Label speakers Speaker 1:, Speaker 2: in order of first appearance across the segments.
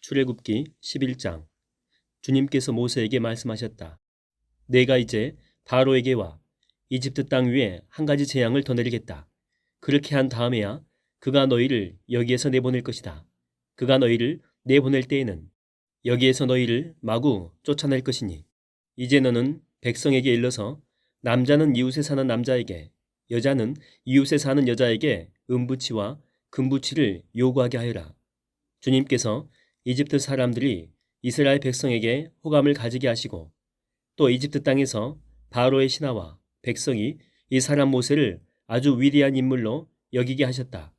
Speaker 1: 출애굽기 11장. 주님께서 모세에게 말씀하셨다. 내가 이제 바로에게 이집트 땅 위에 한 가지 재앙을 더 내리겠다. 그렇게 한 다음에야 그가 너희를 여기에서 내보낼 것이다. 그가 너희를 내보낼 때에는 여기에서 너희를 마구 쫓아낼 것이니 이제 너는 백성에게 일러서 남자는 이웃에 사는 남자에게, 여자는 이웃에 사는 여자에게 은부치와 금부치를 요구하게 하여라. 주님께서 이집트 사람들이 이스라엘 백성에게 호감을 가지게 하시고 또 이집트 땅에서 바로의 신하와 백성이 이 사람 모세를 아주 위대한 인물로 여기게 하셨다.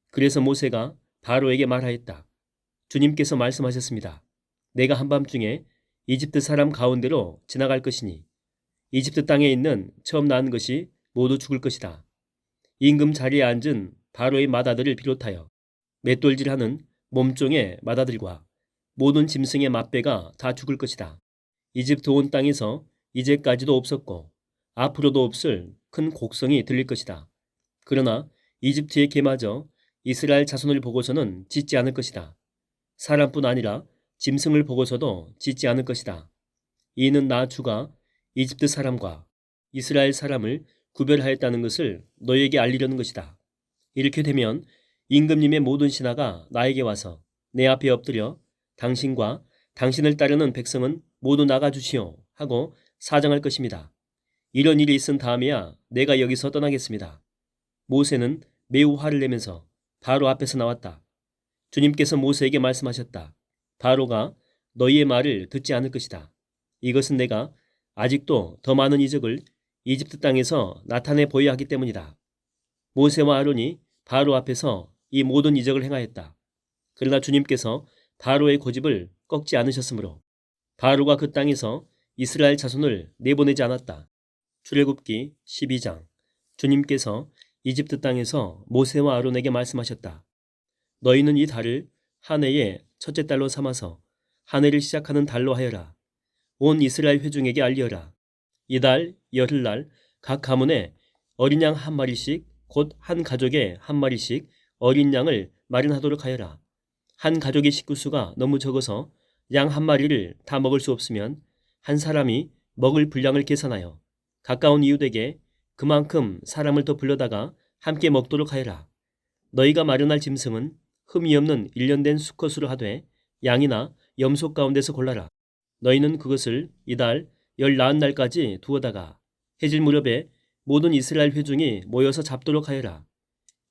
Speaker 1: 그래서 모세가 바로에게 말하였다. 주님께서 말씀하셨습니다. 내가 한밤중에 이집트 사람 가운데로 지나갈 것이니 이집트 땅에 있는 처음 낳은 것이 모두 죽을 것이다. 임금 자리에 앉은 바로의 맏아들을 비롯하여 맷돌질하는 몸종의 맏아들과 모든 짐승의 맏배가 다 죽을 것이다. 이집트 온 땅에서 이제까지도 없었고 앞으로도 없을 큰 곡성이 들릴 것이다. 그러나 이집트의 개마저 이스라엘 자손을 보고서는 짖지 않을 것이다. 사람뿐 아니라 짐승을 보고서도 짖지 않을 것이다. 이는 나 주가 이집트 사람과 이스라엘 사람을 구별하였다는 것을 너희에게 알리려는 것이다. 이렇게 되면 임금님의 모든 신하가 나에게 와서 내 앞에 엎드려 당신과 당신을 따르는 백성은 모두 나가주시오 하고 사정할 것입니다. 이런 일이 있은 다음에야 내가 여기서 떠나겠습니다. 모세는 매우 화를 내면서 바로 앞에서 나왔다. 주님께서 모세에게 말씀하셨다. 바로가 너희의 말을 듣지 않을 것이다. 이것은 내가 아직도 더 많은 이적을 이집트 땅에서 나타내 보여야 하기 때문이다. 모세와 아론이 바로 앞에서 이 모든 이적을 행하였다. 그러나 주님께서 바로의 고집을 꺾지 않으셨으므로 바로가 그 땅에서 이스라엘 자손을 내보내지 않았다. 출애굽기 12장. 주님께서 이집트 땅에서 모세와 아론에게 말씀하셨다. 너희는 이 달을 한 해의 첫째 달로 삼아서 한 해를 시작하는 달로 하여라. 온 이스라엘 회중에게 알리어라. 이달 열흘날 각 가문에 어린 양 한 마리씩 곧 한 가족에 한 마리씩 어린 양을 마련하도록 하여라. 한 가족의 식구수가 너무 적어서 양 한 마리를 다 먹을 수 없으면 한 사람이 먹을 분량을 계산하여 가까운 이웃에게 그만큼 사람을 더 불러다가 함께 먹도록 하여라. 너희가 마련할 짐승은 흠이 없는 일련된 수컷으로 하되 양이나 염소 가운데서 골라라. 너희는 그것을 이달 14날까지 두어다가 해질 무렵에 모든 이스라엘 회중이 모여서 잡도록 하여라.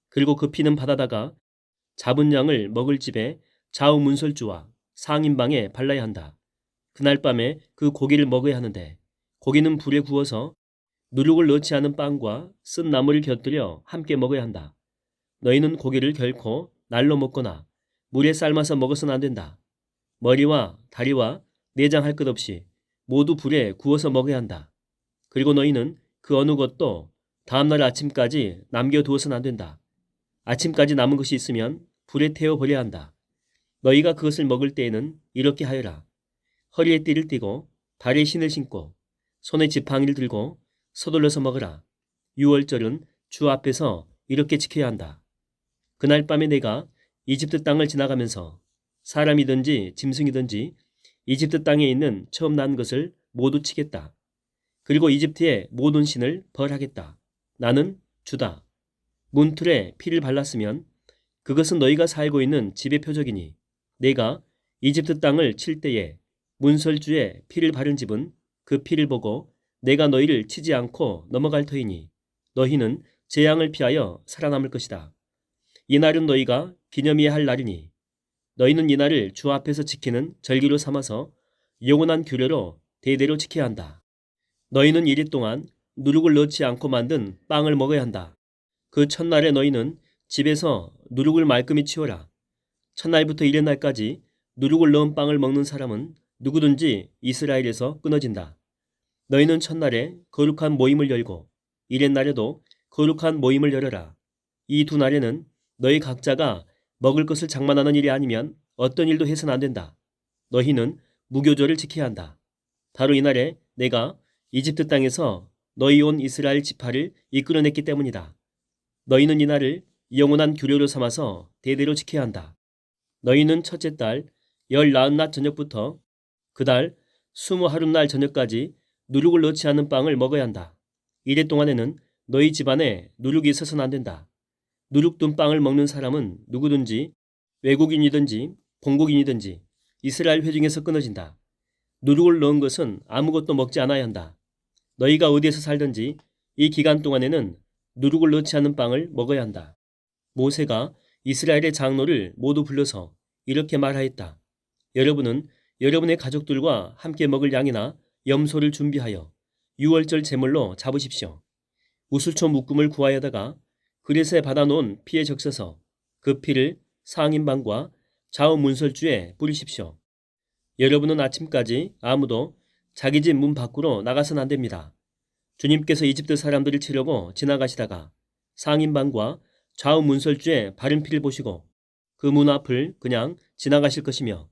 Speaker 1: 그리고 그 피는 받아다가 잡은 양을 먹을 집에 좌우 문설주와 상인방에 발라야 한다. 그날 밤에 그 고기를 먹어야 하는데 고기는 불에 구워서 누룩을 넣지 않은 빵과 쓴 나물을 곁들여 함께 먹어야 한다. 너희는 고기를 결코 날로 먹거나 물에 삶아서 먹어서는 안 된다. 머리와 다리와 내장 할 것 없이 모두 불에 구워서 먹어야 한다. 그리고 너희는 그 어느 것도 다음날 아침까지 남겨두어서는 안 된다. 아침까지 남은 것이 있으면 불에 태워 버려야 한다. 너희가 그것을 먹을 때에는 이렇게 하여라. 허리에 띠를 띠고 발에 신을 신고 손에 지팡이를 들고 서둘러서 먹으라. 유월절은 주 앞에서 이렇게 지켜야 한다. 그날 밤에 내가 이집트 땅을 지나가면서 사람이든지 짐승이든지 이집트 땅에 있는 처음 난 것을 모두 치겠다. 그리고 이집트의 모든 신을 벌하겠다. 나는 주다. 문틀에 피를 발랐으면 그것은 너희가 살고 있는 집의 표적이니 내가 이집트 땅을 칠 때에 문설주에 피를 바른 집은 그 피를 보고 내가 너희를 치지 않고 넘어갈 터이니 너희는 재앙을 피하여 살아남을 것이다. 이날은 너희가 기념해야 할 날이니 너희는 이날을 주 앞에서 지키는 절기로 삼아서 영원한 규례로 대대로 지켜야 한다. 너희는 이리 동안 누룩을 넣지 않고 만든 빵을 먹어야 한다. 그 첫날에 너희는 집에서 누룩을 말끔히 치워라. 첫날부터 이튿날까지 누룩을 넣은 빵을 먹는 사람은 누구든지 이스라엘에서 끊어진다. 너희는 첫날에 거룩한 모임을 열고 이튿날에도 거룩한 모임을 열어라. 이 두 날에는 너희 각자가 먹을 것을 장만하는 일이 아니면 어떤 일도 해서는 안 된다. 너희는 무교절을 지켜야 한다. 바로 이날에 내가 이집트 땅에서 너희 온 이스라엘 지파를 이끌어냈기 때문이다. 너희는 이날을 영원한 규례로 삼아서 대대로 지켜야 한다. 너희는 첫째 달 열나흔 저녁부터 그달 20하룻날 저녁까지 누룩을 넣지 않은 빵을 먹어야 한다. 이래 동안에는 너희 집안에 누룩이 있어서는 안 된다. 누룩 둔 빵을 먹는 사람은 누구든지 외국인이든지 본국인이든지 이스라엘 회중에서 끊어진다. 누룩을 넣은 것은 아무것도 먹지 않아야 한다. 너희가 어디에서 살든지 이 기간 동안에는 누룩을 넣지 않은 빵을 먹어야 한다. 모세가 이스라엘의 장로를 모두 불러서 이렇게 말하였다. 여러분은 여러분의 가족들과 함께 먹을 양이나 염소를 준비하여 유월절 제물로 잡으십시오. 우슬초 묶음을 구하여다가 그릇에 받아놓은 피에 적셔서 그 피를 상인방과 좌우 문설주에 뿌리십시오. 여러분은 아침까지 아무도 자기 집 문 밖으로 나가서는 안 됩니다. 주님께서 이집트 사람들을 치려고 지나가시다가 상인방과 좌우 문설주에 바른 피를 보시고 그 문 앞을 그냥 지나가실 것이며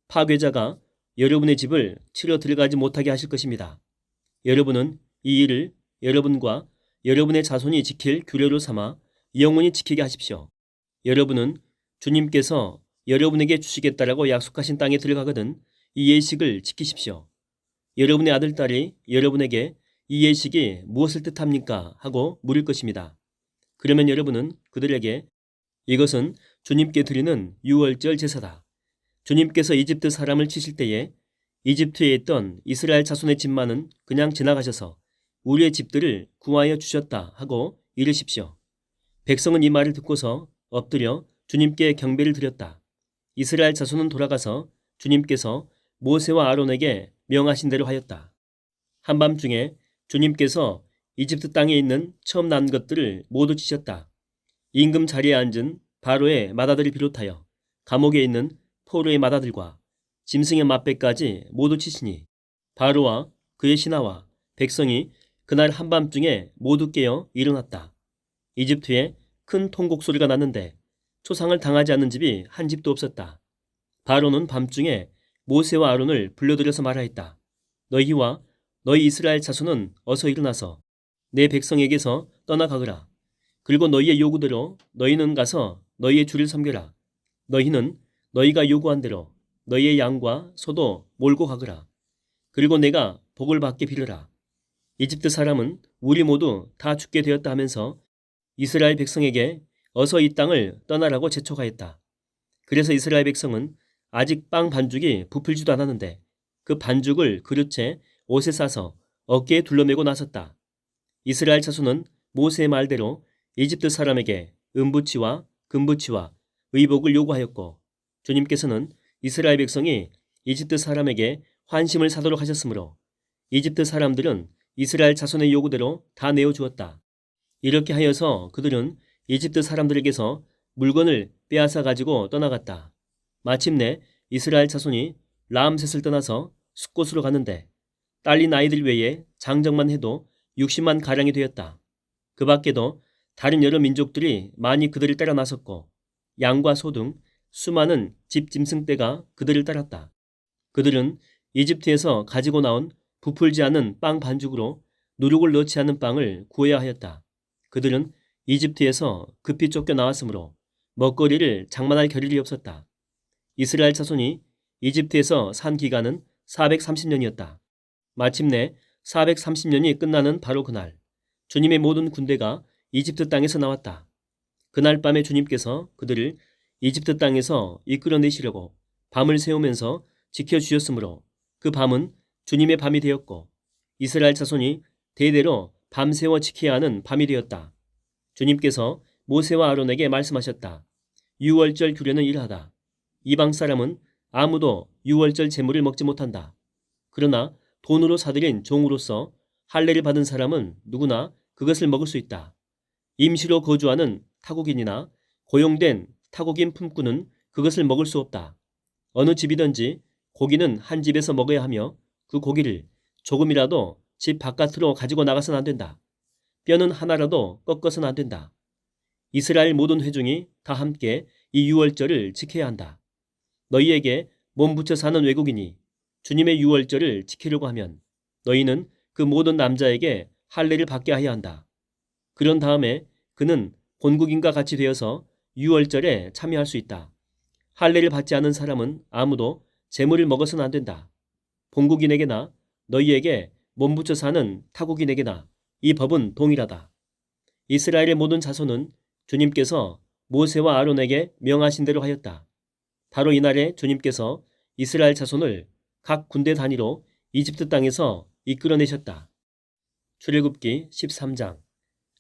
Speaker 1: 파괴자가 여러분의 집을 치러 들어가지 못하게 하실 것입니다. 여러분은 이 일을 여러분과 여러분의 자손이 지킬 규례로 삼아 영원히 지키게 하십시오. 여러분은 주님께서 여러분에게 주시겠다라고 약속하신 땅에 들어가거든 이 예식을 지키십시오. 여러분의 아들, 딸이 여러분에게 이 예식이 무엇을 뜻합니까? 하고 물을 것입니다. 그러면 여러분은 그들에게 이것은 주님께 드리는 유월절 제사다. 주님께서 이집트 사람을 치실 때에 이집트에 있던 이스라엘 자손의 집만은 그냥 지나가셔서 우리의 집들을 구하여 주셨다 하고 이르십시오. 백성은 이 말을 듣고서 엎드려 주님께 경배를 드렸다. 이스라엘 자손은 돌아가서 주님께서 모세와 아론에게 명하신 대로 하였다. 한밤중에 주님께서 이집트 땅에 있는 처음 난 것들을 모두 치셨다. 임금 자리에 앉은 바로의 맏아들을 비롯하여 감옥에 있는 포로의 맏아들과 짐승의 맏배까지 모두 치시니 바로와 그의 신하와 백성이 그날 한밤중에 모두 깨어 일어났다. 이집트에 큰 통곡 소리가 났는데 초상을 당하지 않는 집이 한 집도 없었다. 바로는 밤중에 모세와 아론을 불러들여서 말하였다. 너희와 너희 이스라엘 자손은 어서 일어나서 내 백성에게서 떠나가거라. 그리고 너희의 요구대로 너희는 가서 너희의 주를 섬겨라. 너희는 너희가 요구한 대로 너희의 양과 소도 몰고 가거라. 그리고 내가 복을 받게 빌어라. 이집트 사람은 우리 모두 다 죽게 되었다 하면서 이스라엘 백성에게 어서 이 땅을 떠나라고 재촉하였다. 그래서 이스라엘 백성은 아직 빵 반죽이 부풀지도 않았는데 그 반죽을 그릇에 옷에 싸서 어깨에 둘러매고 나섰다. 이스라엘 자손은 모세의 말대로 이집트 사람에게 은부치와 금부치와 의복을 요구하였고 주님께서는 이스라엘 백성이 이집트 사람에게 환심을 사도록 하셨으므로 이집트 사람들은 이스라엘 자손의 요구대로 다 내어주었다. 이렇게 하여서 그들은 이집트 사람들에게서 물건을 빼앗아 가지고 떠나갔다. 마침내 이스라엘 자손이 람셋을 떠나서 숫곳으로 갔는데 딸린 아이들 외에 장정만 해도 60만 가량이 되었다. 그 밖에도 다른 여러 민족들이 많이 그들을 따라 나섰고 양과 소 등 수많은 집 짐승떼가 그들을 따랐다. 그들은 이집트에서 가지고 나온 부풀지 않은 빵 반죽으로 누룩을 넣지 않은 빵을 구해야 하였다. 그들은 이집트에서 급히 쫓겨 나왔으므로 먹거리를 장만할 겨를이 없었다. 이스라엘 자손이 이집트에서 산 기간은 430년이었다. 마침내 430년이 끝나는 바로 그날 주님의 모든 군대가 이집트 땅에서 나왔다. 그날 밤에 주님께서 그들을 이집트 땅에서 이끌어내시려고 밤을 새우면서 지켜주셨으므로 그 밤은 주님의 밤이 되었고 이스라엘 자손이 대대로 밤새워 지켜야 하는 밤이 되었다. 주님께서 모세와 아론에게 말씀하셨다. 유월절 규례는 이러하다. 이방 사람은 아무도 유월절 제물을 먹지 못한다. 그러나 돈으로 사들인 종으로서 할례를 받은 사람은 누구나 그것을 먹을 수 있다. 임시로 거주하는 타국인이나 고용된 타국인 품꾼은 그것을 먹을 수 없다. 어느 집이든지 고기는 한 집에서 먹어야 하며 그 고기를 조금이라도 집 바깥으로 가지고 나가서는 안 된다. 뼈는 하나라도 꺾어서는 안 된다. 이스라엘 모든 회중이 다 함께 이 유월절을 지켜야 한다. 너희에게 몸 붙여 사는 외국인이 주님의 유월절을 지키려고 하면 너희는 그 모든 남자에게 할례를 받게 하여야 한다. 그런 다음에 그는 본국인과 같이 되어서 유월절에 참여할 수 있다. 할례를 받지 않은 사람은 아무도 재물을 먹어서는 안 된다. 본국인에게나 너희에게 몸붙여 사는 타국인에게나 이 법은 동일하다. 이스라엘의 모든 자손은 주님께서 모세와 아론에게 명하신 대로 하였다. 바로 이날에 주님께서 이스라엘 자손을 각 군대 단위로 이집트 땅에서 이끌어내셨다. 출애굽기 13장.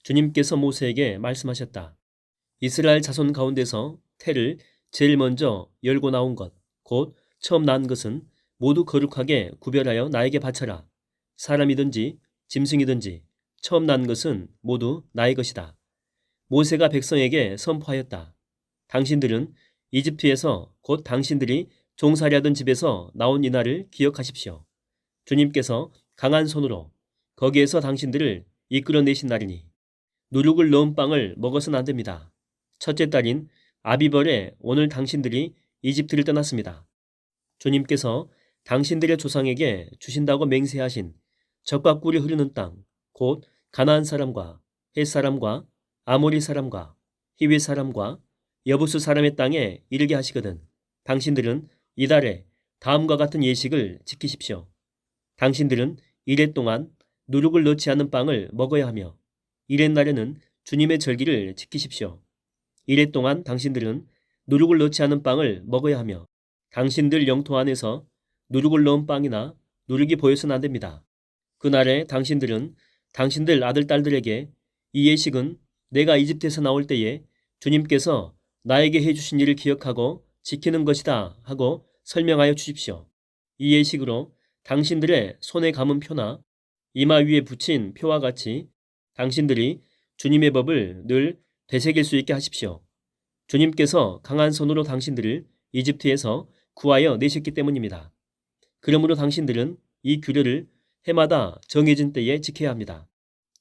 Speaker 1: 주님께서 모세에게 말씀하셨다. 이스라엘 자손 가운데서 태를 제일 먼저 열고 나온 것, 곧 처음 낳은 것은 모두 거룩하게 구별하여 나에게 바쳐라. 사람이든지 짐승이든지 처음 낳은 것은 모두 나의 것이다. 모세가 백성에게 선포하였다. 당신들은 이집트에서 곧 당신들이 종살이하던 집에서 나온 이날을 기억하십시오. 주님께서 강한 손으로 거기에서 당신들을 이끌어내신 날이니 누룩을 넣은 빵을 먹어서는 안 됩니다. 첫째 딸인 아비벌에 오늘 당신들이 이집트를 떠났습니다. 주님께서 당신들의 조상에게 주신다고 맹세하신 젖과 꿀이 흐르는 땅, 곧 가나안 사람과 헷 사람과 아모리 사람과 히위 사람과 여부수 사람의 땅에 이르게 하시거든 당신들은 이달에 다음과 같은 예식을 지키십시오. 당신들은 이레 동안 누룩을 넣지 않은 빵을 먹어야 하며 이렛날에는 주님의 절기를 지키십시오. 이레 동안 당신들은 누룩을 넣지 않은 빵을 먹어야 하며 당신들 영토 안에서 누룩을 넣은 빵이나 누룩이 보여서는 안 됩니다. 그날에 당신들은 당신들 아들 딸들에게 이 예식은 내가 이집트에서 나올 때에 주님께서 나에게 해주신 일을 기억하고 지키는 것이다 하고 설명하여 주십시오. 이 예식으로 당신들의 손에 감은 표나 이마 위에 붙인 표와 같이 당신들이 주님의 법을 늘 되새길 수 있게 하십시오. 주님께서 강한 손으로 당신들을 이집트에서 구하여 내셨기 때문입니다. 그러므로 당신들은 이 규례를 해마다 정해진 때에 지켜야 합니다.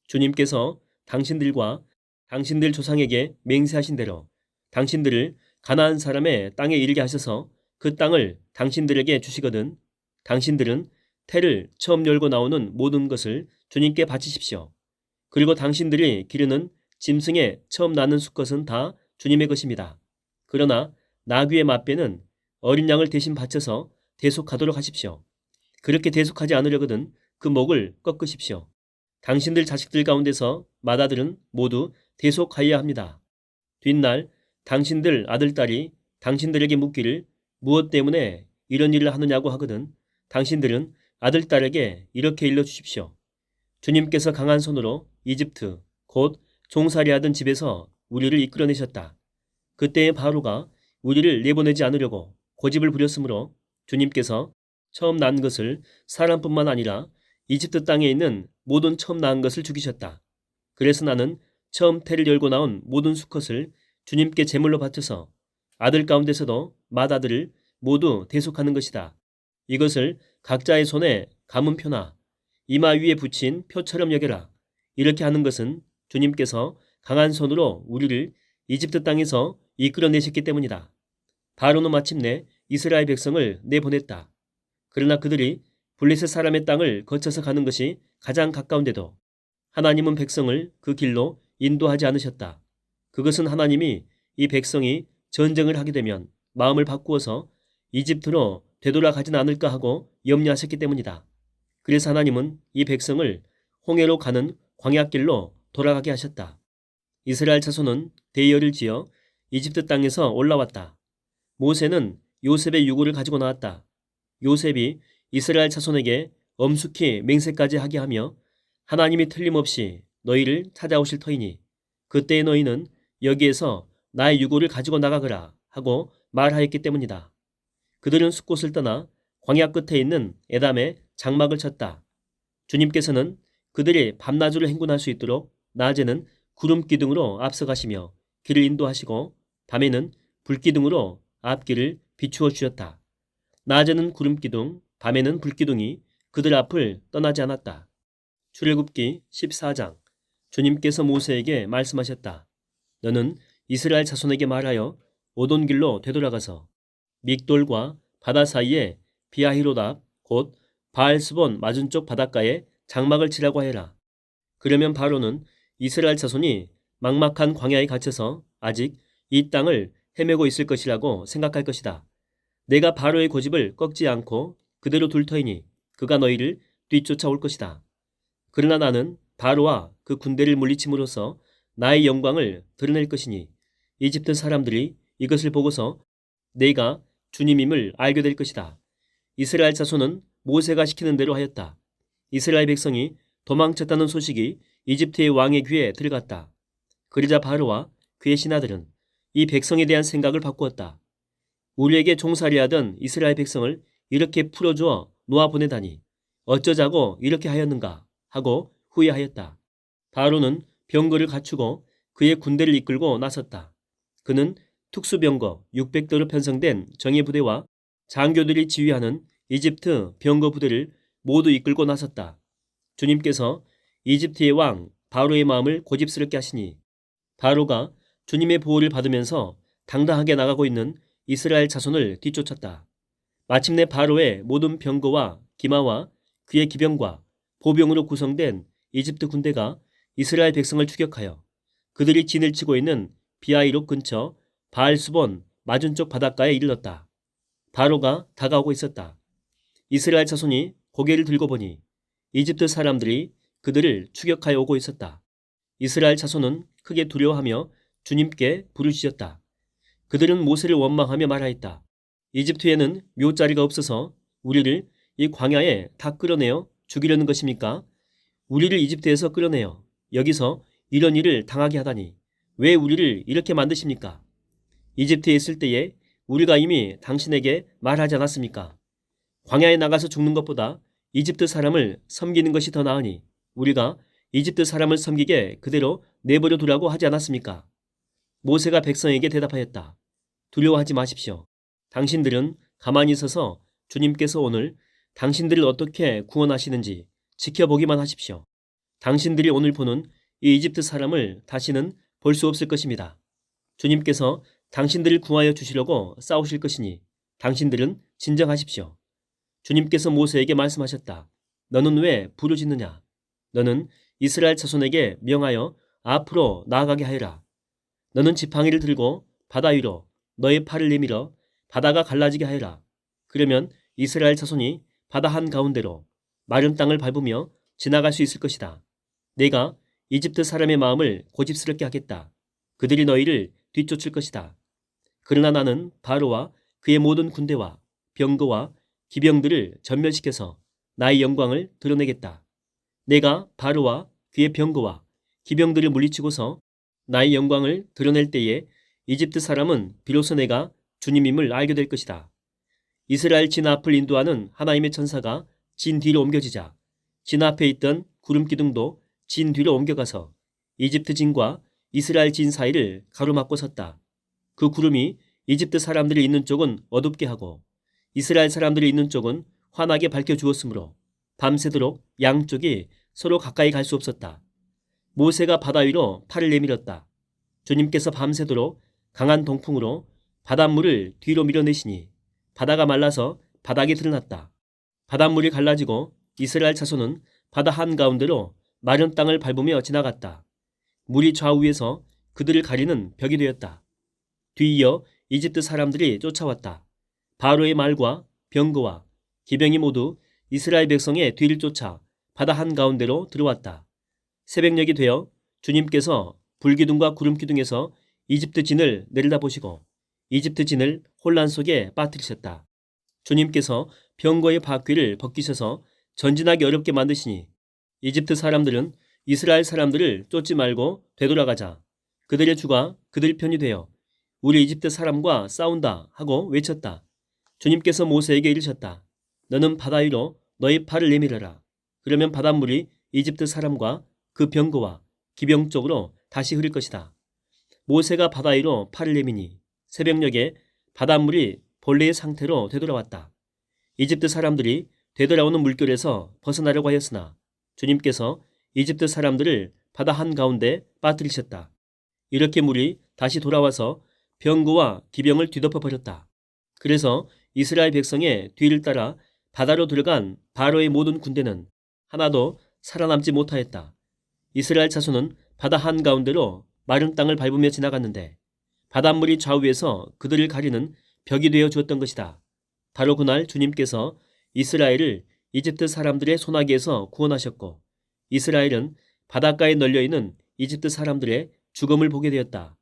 Speaker 1: 주님께서 당신들과 당신들 조상에게 맹세하신 대로 당신들을 가나안 사람의 땅에 이르게 하셔서 그 땅을 당신들에게 주시거든 당신들은 태를 처음 열고 나오는 모든 것을 주님께 바치십시오. 그리고 당신들이 기르는 짐승의 처음 나는 수컷은 다 주님의 것입니다. 그러나 나귀의 맛배는 어린 양을 대신 바쳐서 대속하도록 하십시오. 그렇게 대속하지 않으려거든 그 목을 꺾으십시오. 당신들 자식들 가운데서 맏아들은 모두 대속하여야 합니다. 뒷날 당신들 아들딸이 당신들에게 묻기를 무엇 때문에 이런 일을 하느냐고 하거든 당신들은 아들딸에게 이렇게 일러주십시오. 주님께서 강한 손으로 이집트 곧 종살이하던 집에서 우리를 이끌어내셨다. 그때의 바로가 우리를 내보내지 않으려고 고집을 부렸으므로 주님께서 처음 난 것을 사람뿐만 아니라 이집트 땅에 있는 모든 처음 낳은 것을 죽이셨다. 그래서 나는 처음 태를 열고 나온 모든 수컷을 주님께 제물로 바쳐서 아들 가운데서도 맏아들을 모두 대속하는 것이다. 이것을 각자의 손에 감은 표나 이마 위에 붙인 표처럼 여겨라. 이렇게 하는 것은 주님께서 강한 손으로 우리를 이집트 땅에서 이끌어내셨기 때문이다. 바로는 마침내 이스라엘 백성을 내보냈다. 그러나 그들이 블레셋 사람의 땅을 거쳐서 가는 것이 가장 가까운데도 하나님은 백성을 그 길로 인도하지 않으셨다. 그것은 하나님이 이 백성이 전쟁을 하게 되면 마음을 바꾸어서 이집트로 되돌아가진 않을까 하고 염려하셨기 때문이다. 그래서 하나님은 이 백성을 홍해로 가는 광야길로 돌아가게 하셨다. 이스라엘 자손은 대열을 지어 이집트 땅에서 올라왔다. 모세는 요셉의 유고를 가지고 나왔다. 요셉이 이스라엘 자손에게 엄숙히 맹세까지 하게 하며 하나님이 틀림없이 너희를 찾아오실 터이니 그때의 너희는 여기에서 나의 유고를 가지고 나가거라 하고 말하였기 때문이다. 그들은 숲곳을 떠나 광야 끝에 있는 에담에 장막을 쳤다. 주님께서는 그들이 밤낮으로 행군할 수 있도록 낮에는 구름 기둥으로 앞서가시며 길을 인도하시고 밤에는 불기둥으로 앞길을 비추어 주셨다. 낮에는 구름 기둥, 밤에는 불기둥이 그들 앞을 떠나지 않았다. 출애굽기 14장. 주님께서 모세에게 말씀하셨다. 너는 이스라엘 자손에게 말하여 오던 길로 되돌아가서 믹돌과 바다 사이에 비아히로답 곧 바알스본 맞은쪽 바닷가에 장막을 치라고 해라. 그러면 바로는 이스라엘 자손이 막막한 광야에 갇혀서 아직 이 땅을 헤매고 있을 것이라고 생각할 것이다. 내가 바로의 고집을 꺾지 않고 그대로 둘 터이니 그가 너희를 뒤쫓아올 것이다. 그러나 나는 바로와 그 군대를 물리침으로써 나의 영광을 드러낼 것이니 이집트 사람들이 이것을 보고서 내가 주님임을 알게 될 것이다. 이스라엘 자손은 모세가 시키는 대로 하였다. 이스라엘 백성이 도망쳤다는 소식이 이집트의 왕의 귀에 들어갔다. 그러자 바로와 그의 신하들은 이 백성에 대한 생각을 바꾸었다. 우리에게 종살이 하던 이스라엘 백성을 이렇게 풀어주어 놓아보내다니 어쩌자고 이렇게 하였는가 하고 후회하였다. 바로는 병거를 갖추고 그의 군대를 이끌고 나섰다. 그는 특수병거 600대로 편성된 정예부대와 장교들이 지휘하는 이집트 병거 부대를 모두 이끌고 나섰다. 주님께서 이집트의 왕 바로의 마음을 고집스럽게 하시니 바로가 주님의 보호를 받으면서 당당하게 나가고 있는 이스라엘 자손을 뒤쫓았다. 마침내 바로의 모든 병거와 기마와 그의 기병과 보병으로 구성된 이집트 군대가 이스라엘 백성을 추격하여 그들이 진을 치고 있는 비하이롯 근처 바알수본 맞은쪽 바닷가에 이르렀다. 바로가 다가오고 있었다. 이스라엘 자손이 고개를 들고 보니 이집트 사람들이 그들을 추격하여 오고 있었다. 이스라엘 자손은 크게 두려워하며 주님께 부르짖었다. 그들은 모세를 원망하며 말하였다. 이집트에는 묘자리가 없어서 우리를 이 광야에 다 끌어내어 죽이려는 것입니까? 우리를 이집트에서 끌어내어 여기서 이런 일을 당하게 하다니 왜 우리를 이렇게 만드십니까? 이집트에 있을 때에 우리가 이미 당신에게 말하지 않았습니까? 광야에 나가서 죽는 것보다 이집트 사람을 섬기는 것이 더 나으니 우리가 이집트 사람을 섬기게 그대로 내버려 두라고 하지 않았습니까? 모세가 백성에게 대답하였다. 두려워하지 마십시오. 당신들은 가만히 있어서 주님께서 오늘 당신들을 어떻게 구원하시는지 지켜보기만 하십시오. 당신들이 오늘 보는 이 이집트 사람을 다시는 볼 수 없을 것입니다. 주님께서 당신들을 구하여 주시려고 싸우실 것이니 당신들은 진정하십시오. 주님께서 모세에게 말씀하셨다. 너는 왜 부르짖느냐? 너는 이스라엘 자손에게 명하여 앞으로 나아가게 하여라. 너는 지팡이를 들고 바다 위로 너의 팔을 내밀어 바다가 갈라지게 하여라. 그러면 이스라엘 자손이 바다 한가운데로 마른 땅을 밟으며 지나갈 수 있을 것이다. 내가 이집트 사람의 마음을 고집스럽게 하겠다. 그들이 너희를 뒤쫓을 것이다. 그러나 나는 바로와 그의 모든 군대와 병거와 기병들을 전멸시켜서 나의 영광을 드러내겠다. 내가 바로와 그의 병거와 기병들을 물리치고서 나의 영광을 드러낼 때에 이집트 사람은 비로소 내가 주님임을 알게 될 것이다. 이스라엘 진 앞을 인도하는 하나님의 천사가 진 뒤로 옮겨지자 진 앞에 있던 구름 기둥도 진 뒤로 옮겨가서 이집트 진과 이스라엘 진 사이를 가로막고 섰다. 그 구름이 이집트 사람들이 있는 쪽은 어둡게 하고 이스라엘 사람들이 있는 쪽은 환하게 밝혀주었으므로 밤새도록 양쪽이 서로 가까이 갈 수 없었다. 모세가 바다 위로 팔을 내밀었다. 주님께서 밤새도록 강한 동풍으로 바닷물을 뒤로 밀어내시니 바다가 말라서 바닥이 드러났다. 바닷물이 갈라지고 이스라엘 자손은 바다 한가운데로 마른 땅을 밟으며 지나갔다. 물이 좌우에서 그들을 가리는 벽이 되었다. 뒤이어 이집트 사람들이 쫓아왔다. 바로의 말과 병거와 기병이 모두 이스라엘 백성의 뒤를 쫓아 바다 한가운데로 들어왔다. 새벽녘이 되어 주님께서 불기둥과 구름기둥에서 이집트 진을 내려다보시고 이집트 진을 혼란 속에 빠뜨리셨다. 주님께서 병거의 바퀴를 벗기셔서 전진하기 어렵게 만드시니 이집트 사람들은 이스라엘 사람들을 쫓지 말고 되돌아가자 그들의 주가 그들 편이 되어 우리 이집트 사람과 싸운다 하고 외쳤다. 주님께서 모세에게 이르셨다. 너는 바다 위로 너의 팔을 내밀어라. 그러면 바닷물이 이집트 사람과 그 병거와 기병 쪽으로 다시 흐를 것이다. 모세가 바다 위로 팔을 내미니 새벽녘에 바닷물이 본래의 상태로 되돌아왔다. 이집트 사람들이 되돌아오는 물결에서 벗어나려고 하였으나 주님께서 이집트 사람들을 바다 한가운데 빠뜨리셨다. 이렇게 물이 다시 돌아와서 병거와 기병을 뒤덮어 버렸다. 그래서 이스라엘 백성의 뒤를 따라 바다로 들어간 바로의 모든 군대는 하나도 살아남지 못하였다. 이스라엘 자손은 바다 한가운데로 마른 땅을 밟으며 지나갔는데 바닷물이 좌우에서 그들을 가리는 벽이 되어 주었던 것이다. 바로 그날 주님께서 이스라엘을 이집트 사람들의 손아귀에서 구원하셨고 이스라엘은 바닷가에 널려있는 이집트 사람들의 죽음을 보게 되었다.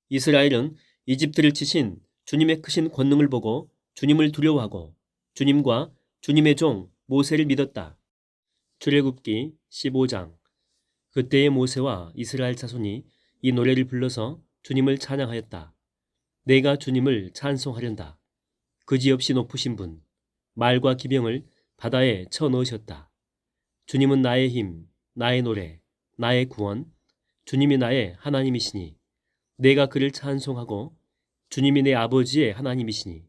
Speaker 1: 이스라엘은 이집트를 치신 주님의 크신 권능을 보고 주님을 두려워하고 주님과 주님의 종 모세를 믿었다. 출애굽기 15장. 그때의 모세와 이스라엘 자손이 이 노래를 불러서 주님을 찬양하였다. 내가 주님을 찬송하련다. 그지없이 높으신 분, 말과 기병을 바다에 쳐넣으셨다. 주님은 나의 힘, 나의 노래, 나의 구원, 주님이 나의 하나님이시니 내가 그를 찬송하고 주님이 내 아버지의 하나님이시니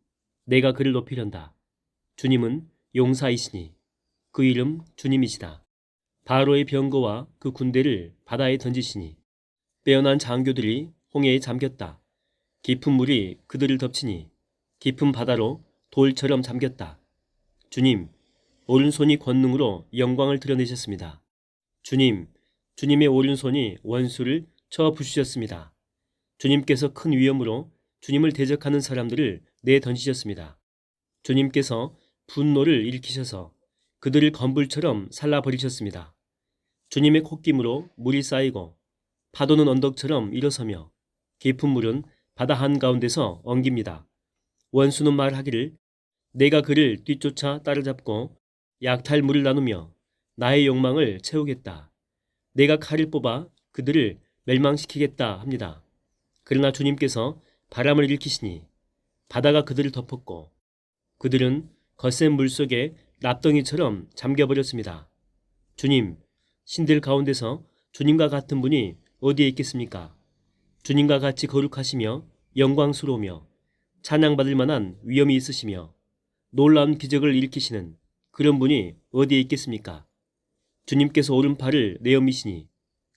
Speaker 1: 내가 그를 높이련다. 주님은 용사이시니 그 이름 주님이시다. 바로의 병거와 그 군대를 바다에 던지시니 빼어난 장교들이 홍해에 잠겼다. 깊은 물이 그들을 덮치니 깊은 바다로 돌처럼 잠겼다. 주님, 오른손이 권능으로 영광을 드러내셨습니다. 주님, 주님의 오른손이 원수를 쳐 부수셨습니다. 주님께서 큰 위엄으로 주님을 대적하는 사람들을 내던지셨습니다. 주님께서 분노를 일으키셔서 그들을 건불처럼 살라버리셨습니다. 주님의 콧김으로 물이 쌓이고 파도는 언덕처럼 일어서며 깊은 물은 바다 한가운데서 엉깁니다. 원수는 말하기를 내가 그를 뒤쫓아 따라잡고 약탈물을 나누며 나의 욕망을 채우겠다. 내가 칼을 뽑아 그들을 멸망시키겠다 합니다. 그러나 주님께서 바람을 일으키시니 바다가 그들을 덮었고 그들은 거센 물속에 납덩이처럼 잠겨버렸습니다. 주님, 신들 가운데서 주님과 같은 분이 어디에 있겠습니까? 주님과 같이 거룩하시며 영광스러우며 찬양받을 만한 위엄이 있으시며 놀라운 기적을 일으키시는 그런 분이 어디에 있겠습니까? 주님께서 오른팔을 내어미시니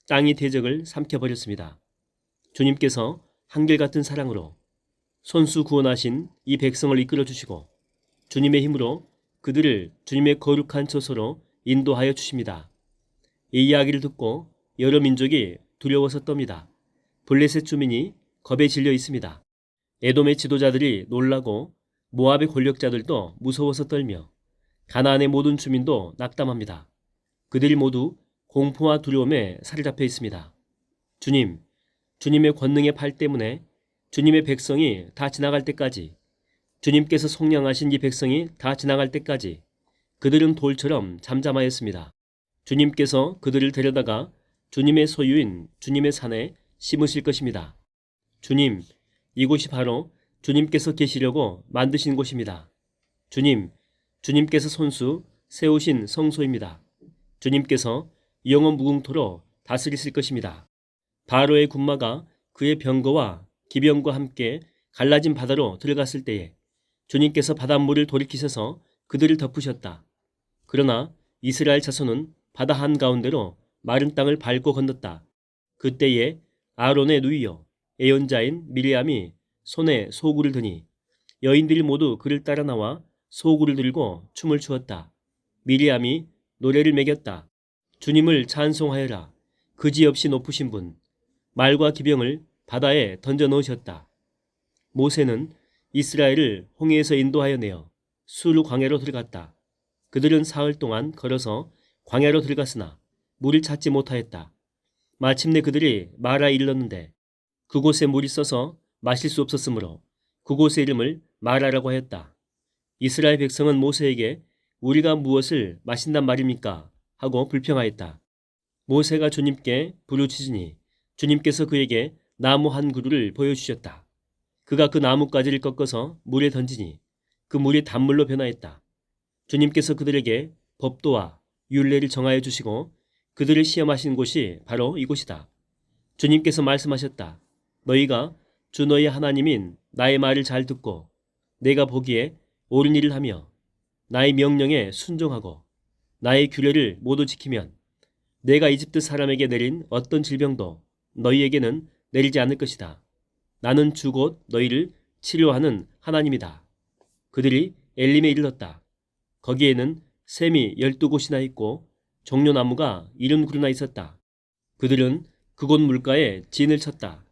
Speaker 1: 땅이 대적을 삼켜버렸습니다. 주님께서 한결같은 사랑으로 손수 구원하신 이 백성을 이끌어주시고 주님의 힘으로 그들을 주님의 거룩한 처소로 인도하여 주십니다. 이 이야기를 듣고 여러 민족이 두려워서 떱니다. 블레셋 주민이 겁에 질려 있습니다. 에돔의 지도자들이 놀라고 모압의 권력자들도 무서워서 떨며 가나안의 모든 주민도 낙담합니다. 그들이 모두 공포와 두려움에 사로잡혀 있습니다. 주님, 주님의 권능의 팔 때문에 주님의 백성이 다 지나갈 때까지 주님께서 속량하신 이 백성이 다 지나갈 때까지 그들은 돌처럼 잠잠하였습니다. 주님께서 그들을 데려다가 주님의 소유인 주님의 산에 심으실 것입니다. 주님, 이곳이 바로 주님께서 계시려고 만드신 곳입니다. 주님, 주님께서 손수 세우신 성소입니다. 주님께서 영원 무궁토로 다스리실 것입니다. 바로의 군마가 그의 병거와 기병과 함께 갈라진 바다로 들어갔을 때에 주님께서 바닷물을 돌이키셔서 그들을 덮으셨다. 그러나 이스라엘 자손은 바다 한가운데로 마른 땅을 밟고 건넜다. 그때에 아론의 누이요 예언자인 미리암이 손에 소구를 드니 여인들이 모두 그를 따라 나와 소구를 들고 춤을 추었다. 미리암이 노래를 매겼다. 주님을 찬송하여라. 그지없이 높으신 분. 말과 기병을 바다에 던져 넣으셨다. 모세는 이스라엘을 홍해에서 인도하여 내어 술 광야로 들어갔다. 그들은 사흘 동안 걸어서 광야로 들어갔으나 물을 찾지 못하였다. 마침내 그들이 마라에 이르렀는데 그곳에 물이 써서 마실 수 없었으므로 그곳의 이름을 마라라고 하였다. 이스라엘 백성은 모세에게 우리가 무엇을 마신단 말입니까? 하고 불평하였다. 모세가 주님께 부르짖으니 주님께서 그에게 나무 한 그루를 보여주셨다. 그가 그 나뭇가지를 꺾어서 물에 던지니 그 물이 단물로 변하였다. 주님께서 그들에게 법도와 율례를 정하여 주시고 그들을 시험하신 곳이 바로 이곳이다. 주님께서 말씀하셨다. 너희가 주 너희 하나님인 나의 말을 잘 듣고 내가 보기에 옳은 일을 하며 나의 명령에 순종하고 나의 규례를 모두 지키면 내가 이집트 사람에게 내린 어떤 질병도 너희에게는 내리지 않을 것이다. 나는 주 곧 너희를 치료하는 하나님이다. 그들이 엘림에 이르렀다. 거기에는 샘이 12곳이나 있고 종려나무가 70그루나 있었다. 그들은 그곳 물가에 진을 쳤다.